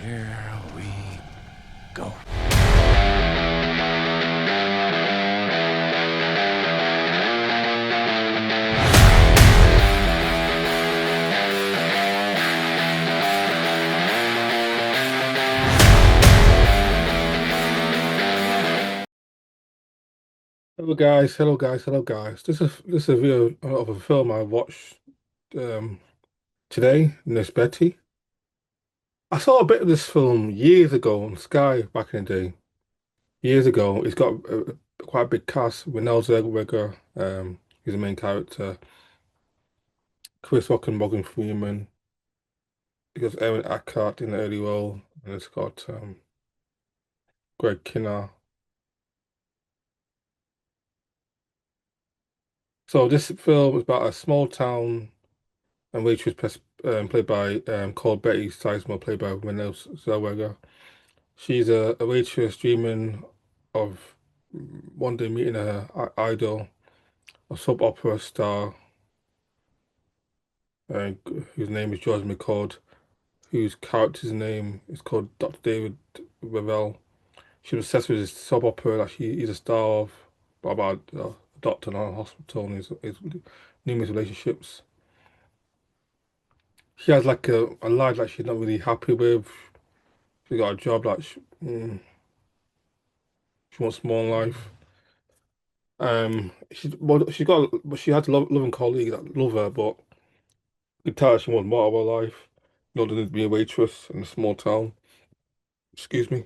Here we go. Hello guys. This is a video of a film I watched um today, Miss Betty. I saw a bit of this film years ago on Sky back in the day. Years ago, it's got quite a big cast. Renée Zellweger, who's the main character. Chris Rock and Morgan Freeman. It got Aaron Eckhart in the early role, and it's got Greg Kinnear. So this film is about a small town and waitress played by called Betty Sizemore, played by Renée Zellweger. She's a waitress dreaming of one day meeting her idol, a soap opera star, uh, whose name is George McCord, whose character's name is called Dr. David Ravel. She was obsessed with this soap opera that he's a star of, about a doctor in a hospital and his numerous relationships. She has like a life that she's not really happy with. She got a job that she wants more in life. She got, but she had a loving colleague that love her, but you could tell she wants more of her life in order to be a waitress in a small town. Excuse me.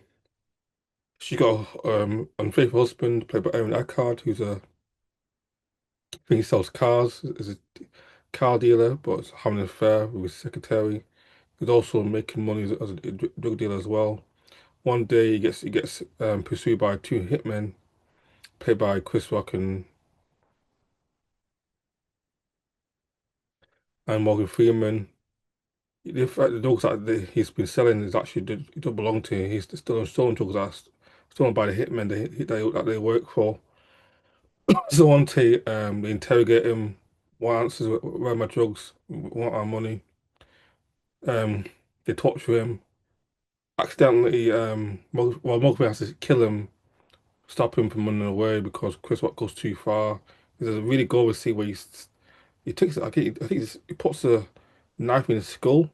She got unfaithful husband played by Aaron Eckhart, who's I think he sells cars, is a car dealer, but is having an affair with his secretary. He's also making money as a drug dealer as well. One day he gets pursued by two hitmen, played by Chris Rock and Morgan Freeman. The fact the drugs that he's been selling is actually it don't belong to him. He's still stolen drugs that's stolen by the hitmen that they work for. So one day, they interrogate him. What answers? Where are my drugs? What our money? Um, they torture him. Accidentally, Morgan has to kill him, stop him from running away because Chris Rock goes too far. There's a really gory scene where he takes I think he puts a knife in his skull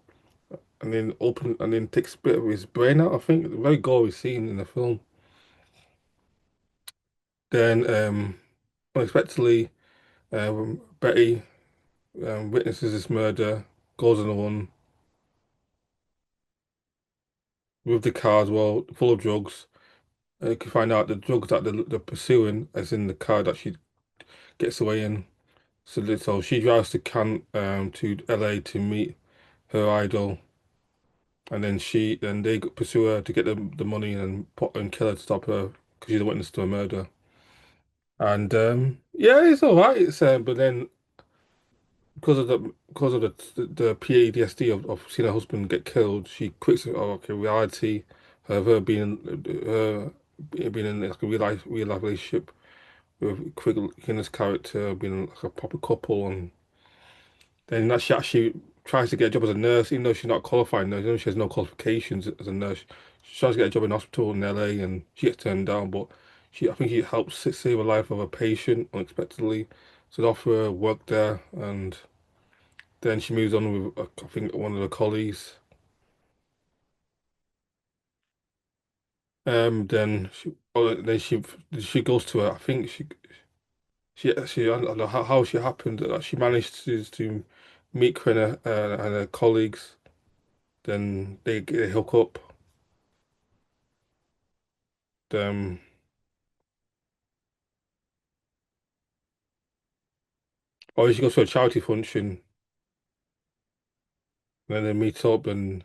and then takes a bit of his brain out. I think a very gory scene in the film. Then unexpectedly, Betty witnesses this murder, goes on the run with the car as well, full of drugs. You can find out the drugs that they're pursuing is in the car that she gets away in. So she drives to to LA to meet her idol, and then they pursue her to get the money and put and kill her to stop her because she's a witness to a murder. And yeah, it's all right. It's but then because of the PTSD of seeing her husband get killed, she quits. Oh, okay, reality of her being in like a real life relationship with Quick Kinner's character, being like a proper couple, and then that she actually tries to get a job as a nurse, even though she's not a qualified nurse, even though she has no qualifications as a nurse. She tries to get a job in a hospital in LA, and she gets turned down, but I think she helps save the life of a patient unexpectedly. So they offer her work there, and then she moves on with, I think, one of the colleagues. Then she goes to her. I think I don't know how she happened that she managed to meet her and her colleagues. Then they hook up. Then or she goes to a charity function. Then they meet up and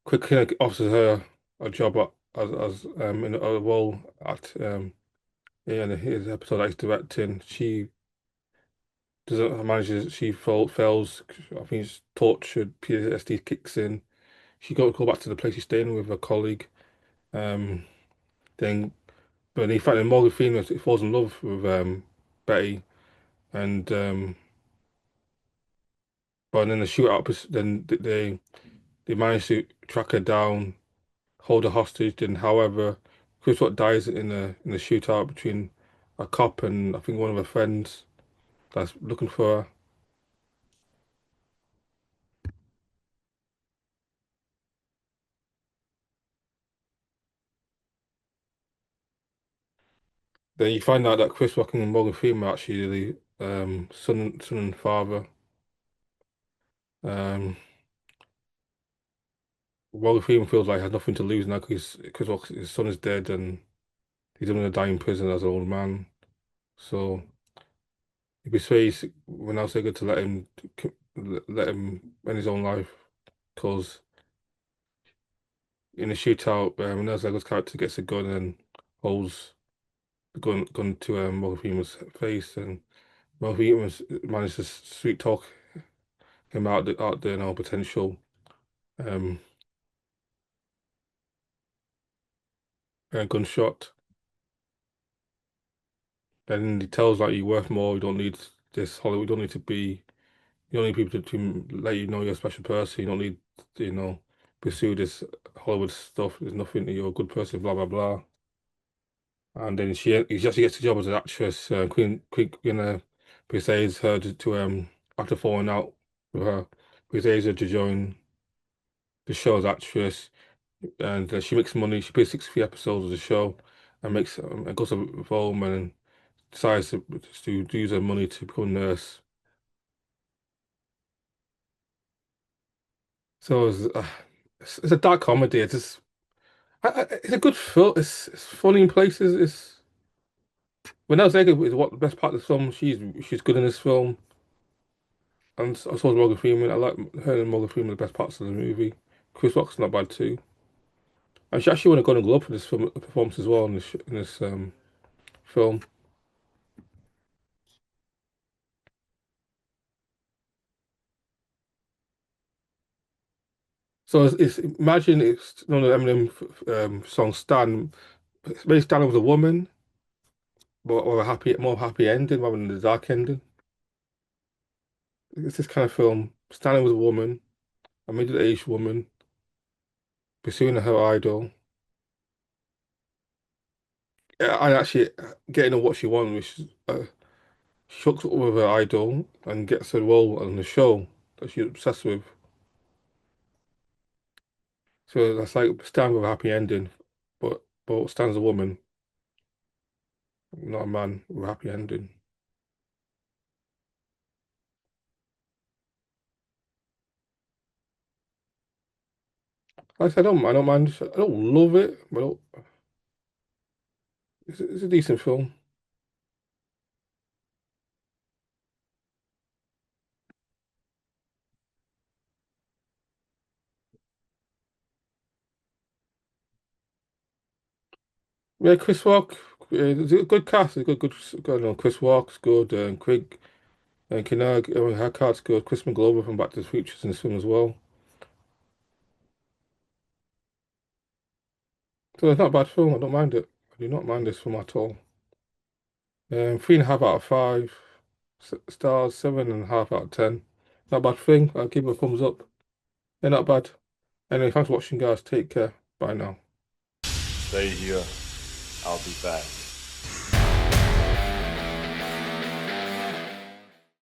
quickly offers her a job as in a role at in his episode that he's directing. She doesn't manage. She fails. I think she's tortured. PTSD kicks in. She got to go back to the place she's staying with a colleague. Um, then, but in fact, Morgan Freeman falls in love with Betty, and but then the shootout, then they managed to track her down, hold her hostage. Then, however, Chris Rock dies in the shootout between a cop and I think one of her friends that's looking for her. Then you find out that Chris Rock and Morgan Freeman are actually the son and father. Um, Morgan Freeman feels like he has nothing to lose now because Chris Rock's his son is dead and he's gonna die in prison as an old man. So he persuades Renée Zellweger to let him end his own life because in the shootout, Renée Zellweger's character gets a gun and holds the gun to Morgan Freeman's face, and Morgan Freeman manages to sweet talk him out the potential um gunshot. And he tells like you're worth more. You don't need this Hollywood. You don't need to be. You don't need people to let you know you're a special person. You don't need to, pursue this Hollywood stuff. There's nothing. You're a good person. Blah blah blah. And then he actually gets the job as an actress. Queen persuades her to after falling out with her, persuades her to join the show as actress, and she makes money. She plays 63 episodes of the show, and and goes to home and decides to use her money to become a nurse. So it's a dark comedy. It's a good film. It's funny in places. It's when I was like, is what the best part of the film. She's good in this film, and I saw Morgan Freeman. I like her and Morgan Freeman the best parts of the movie. Chris Rock's not bad too. And she actually won a Golden Globe for this film performance as well in this film. So imagine it's one of the Eminem songs "Stan." Maybe Stan was a woman, but or a more happy ending rather than the dark ending. It's this kind of film. Stanley was a woman, a middle-aged woman, pursuing her idol, and actually getting her what she wanted, which is she hooks up with her idol and gets a role on the show that she's obsessed with. So that's like Stan with a happy ending, but Stan's a woman, not a man with a happy ending. I don't mind. I don't love it, but it's a decent film. Yeah, Chris Rock, it's a good cast. It's good. No, Chris Rock's good. Craig Kinnog, Hackhart's good. Chris McGlover from Back to the Future's in this film as well. So it's not a bad film. I don't mind it. I do not mind this film at all. 3.5 out of 5 stars, 7.5 out of 10. Not a bad thing. I'll give it a thumbs up. They're not bad. Anyway, thanks for watching, guys. Take care. Bye now. Stay here. I'll be back.